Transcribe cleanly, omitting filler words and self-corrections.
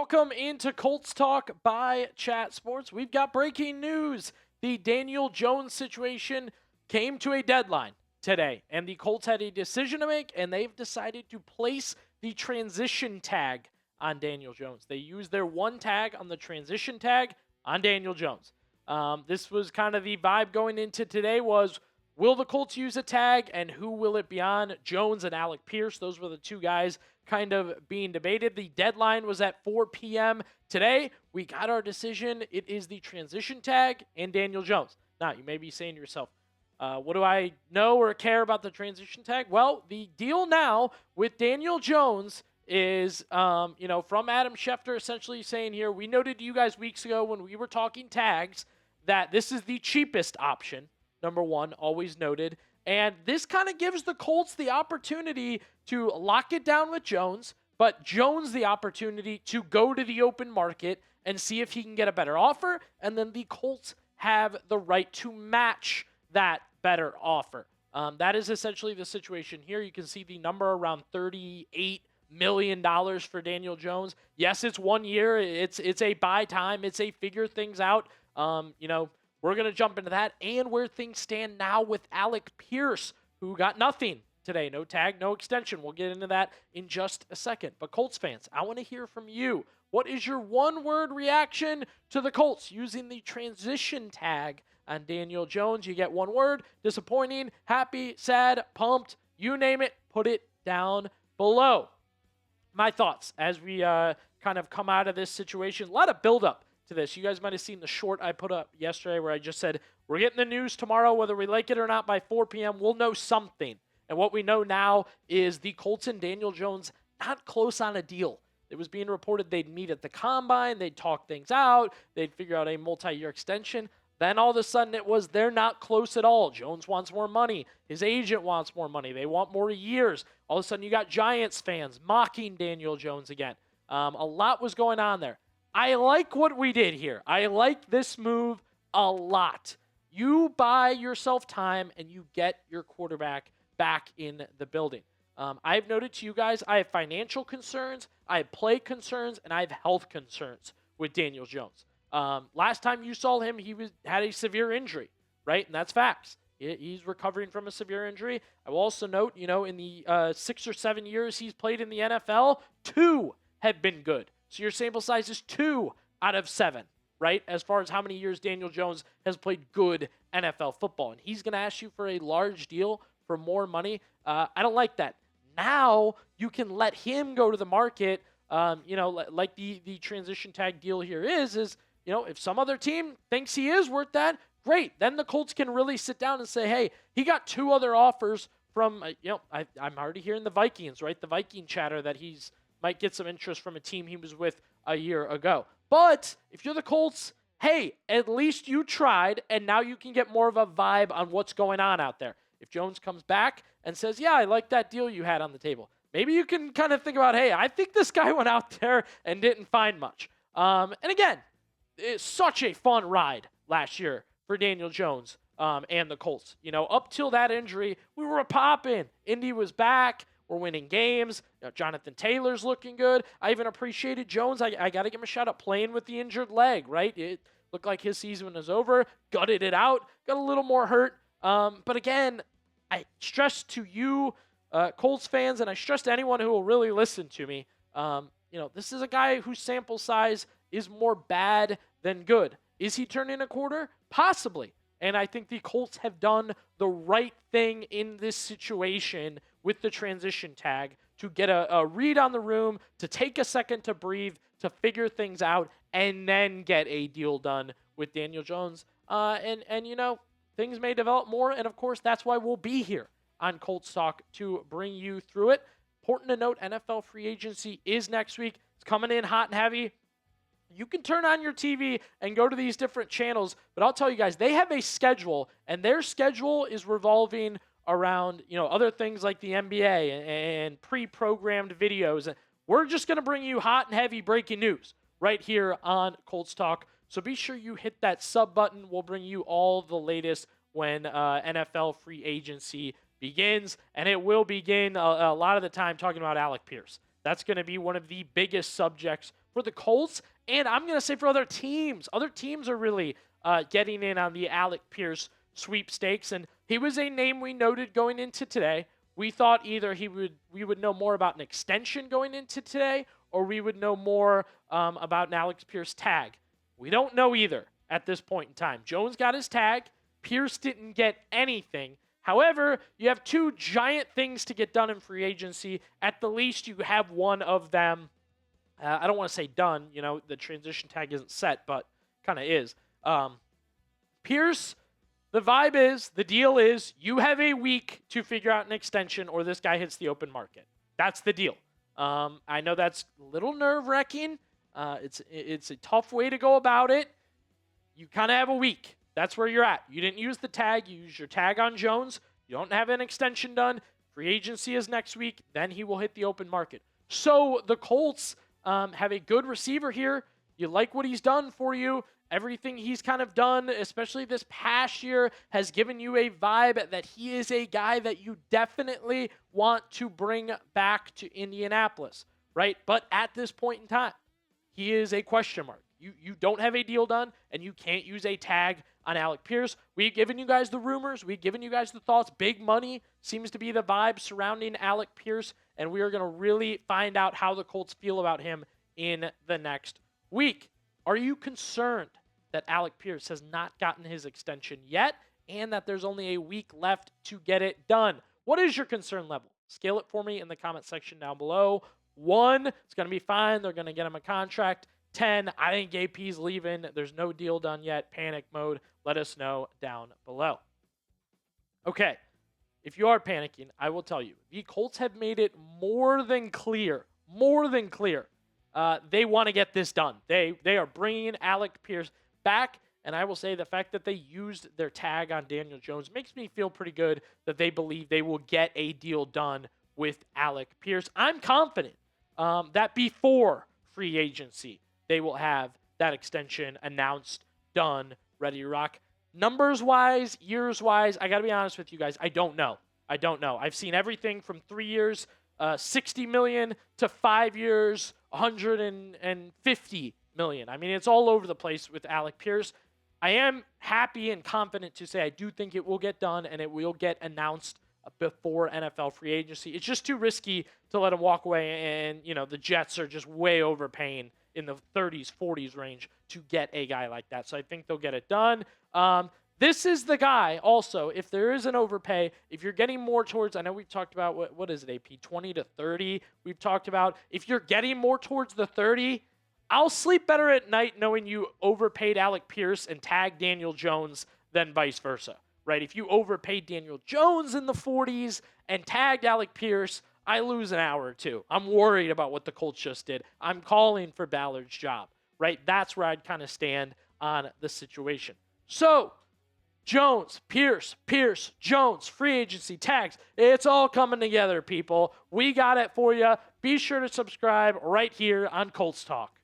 Welcome into Colts Talk by Chat Sports. We've got breaking news. The Daniel Jones situation came to a deadline today, and the Colts had a decision to make, and they've decided to place the transition tag on Daniel Jones. They used their one tag on the transition tag on Daniel Jones. This was kind of the vibe going into today was, will the Colts use a tag, and who will it be on? Jones and Alec Pierce. Those were the two guys kind of being debated. The deadline was at 4 p.m. today. We got our decision. It is the transition tag and Daniel Jones. Now, you may be saying to yourself, what do I know or care about the transition tag? Well, the deal now with Daniel Jones is, from Adam Schefter essentially saying here, we noted to you guys weeks ago when we were talking tags that this is the cheapest option. Number one, always noted. And this kind of gives the Colts the opportunity to lock it down with Jones, but Jones the opportunity to go to the open market and see if he can get a better offer, and then the Colts have the right to match that better offer. That is essentially the situation here. You can see the number around $38 million for Daniel Jones. Yes, it's 1 year. It's a buy time. It's a figure things out. We're going to jump into that and where things stand now with Alec Pierce, who got nothing today. No tag, no extension. We'll get into that in just a second. But Colts fans, I want to hear from you. What is your one-word reaction to the Colts using the transition tag on Daniel Jones? You get one word: disappointing, happy, sad, pumped, you name it. Put it down below. My thoughts as we kind of come out of this situation. A lot of buildup to this. You guys might have seen the short I put up yesterday where I just said, we're getting the news tomorrow, whether we like it or not, by 4 p.m. We'll know something. And what we know now is the Colts and Daniel Jones not close on a deal. It was being reported they'd meet at the combine, they'd talk things out, they'd figure out a multi-year extension. Then all of a sudden it was they're not close at all. Jones wants more money. His agent wants more money. They want more years. All of a sudden you got Giants fans mocking Daniel Jones again. A lot was going on there. I like what we did here. I like this move a lot. You buy yourself time and you get your quarterback back in the building. I've noted to you guys, I have financial concerns, I have play concerns, and I have health concerns with Daniel Jones. Last time you saw him, he had a severe injury, right? And that's facts. He's recovering from a severe injury. I will also note, in the 6 or 7 years he's played in the NFL, 2 have been good. So your sample size is 2 out of 7, right? As far as how many years Daniel Jones has played good NFL football. And he's going to ask you for a large deal for more money. I don't like that. Now you can let him go to the market, like the transition tag deal here is, if some other team thinks he is worth that, great. Then the Colts can really sit down and say, hey, he got 2 other offers from, I'm already hearing the Vikings, right? The Viking chatter that he's might get some interest from a team he was with a year ago. But if you're the Colts, hey, at least you tried, and now you can get more of a vibe on what's going on out there. If Jones comes back and says, yeah, I like that deal you had on the table, maybe you can kind of think about, hey, I think this guy went out there and didn't find much. And again, it's such a fun ride last year for Daniel Jones and the Colts. Up till that injury, we were popping. Indy was back. We're winning games. Jonathan Taylor's looking good. I even appreciated Jones. I got to give him a shout out playing with the injured leg, right? It looked like his season was over. Gutted it out. Got a little more hurt. But again, I stress to you, Colts fans, and I stress to anyone who will really listen to me, this is a guy whose sample size is more bad than good. Is he turning a quarter? Possibly. And I think the Colts have done the right thing in this situation with the transition tag to get a read on the room, to take a second to breathe, to figure things out, and then get a deal done with Daniel Jones. Things may develop more, and of course, that's why we'll be here on Colts Talk to bring you through it. Important to note, NFL free agency is next week. It's coming in hot and heavy. You can turn on your TV and go to these different channels, but I'll tell you guys, they have a schedule, and their schedule is revolving around, other things like the NBA and pre-programmed videos. We're just going to bring you hot and heavy breaking news right here on Colts Talk. So be sure you hit that sub button. We'll bring you all the latest when NFL free agency begins, and it will begin a lot of the time talking about Alec Pierce. That's going to be one of the biggest subjects for the Colts, and I'm going to say for other teams. Other teams are really getting in on the Alec Pierce sweepstakes, and he was a name we noted going into today. We thought either we would know more about an extension going into today, or we would know more about an Alec Pierce tag. We don't know either at this point in time. Jones got his tag. Pierce didn't get anything. However, you have two giant things to get done in free agency. At the least, you have one of them. I don't want to say done. You know, the transition tag isn't set, but kind of is. Pierce, the deal is, you have a week to figure out an extension or this guy hits the open market. That's the deal. I know that's a little nerve-wracking. It's a tough way to go about it. You kind of have a week. That's where you're at. You didn't use the tag. You used your tag on Jones. You don't have an extension done. Free agency is next week. Then he will hit the open market. So the Colts have a good receiver here. You like what he's done for you. Everything he's kind of done, especially this past year, has given you a vibe that he is a guy that you definitely want to bring back to Indianapolis, right? But at this point in time, he is a question mark. You don't have a deal done, and you can't use a tag on Alec Pierce. We've given you guys the rumors. We've given you guys the thoughts. Big money seems to be the vibe surrounding Alec Pierce, and we are going to really find out how the Colts feel about him in the next week. Are you concerned that Alec Pierce has not gotten his extension yet and that there's only a week left to get it done? What is your concern level? Scale it for me in the comment section down below. 1, it's going to be fine. They're going to get him a contract. 10, I think AP's leaving. There's no deal done yet. Panic mode. Let us know down below. Okay, if you are panicking, I will tell you, the Colts have made it more than clear, they want to get this done. They are bringing Alec Pierce back, and I will say the fact that they used their tag on Daniel Jones makes me feel pretty good that they believe they will get a deal done with Alec Pierce. I'm confident that before free agency, they will have that extension announced, done, ready to rock. Numbers-wise, years-wise, I got to be honest with you guys, I don't know. I've seen everything from 3 years, $60 million, to 5 years, $150 million. I mean, it's all over the place with Alec Pierce. I am happy and confident to say I do think it will get done and it will get announced before NFL free agency. It's just too risky to let him walk away, and, you know, the Jets are just way overpaying in the 30s, 40s range to get a guy like that. So I think they'll get it done. This is the guy also, if there is an overpay, if you're getting more towards, I know we've talked about, what is it, AP, 20 to 30 we've talked about. If you're getting more towards the 30, I'll sleep better at night knowing you overpaid Alec Pierce and tagged Daniel Jones than vice versa, right? If you overpaid Daniel Jones in the 40s and tagged Alec Pierce, I lose an hour or two. I'm worried about what the Colts just did. I'm calling for Ballard's job, right? That's where I'd kind of stand on the situation. So, Jones, Pierce, Jones, free agency, tags. It's all coming together, people. We got it for you. Be sure to subscribe right here on Colts Talk.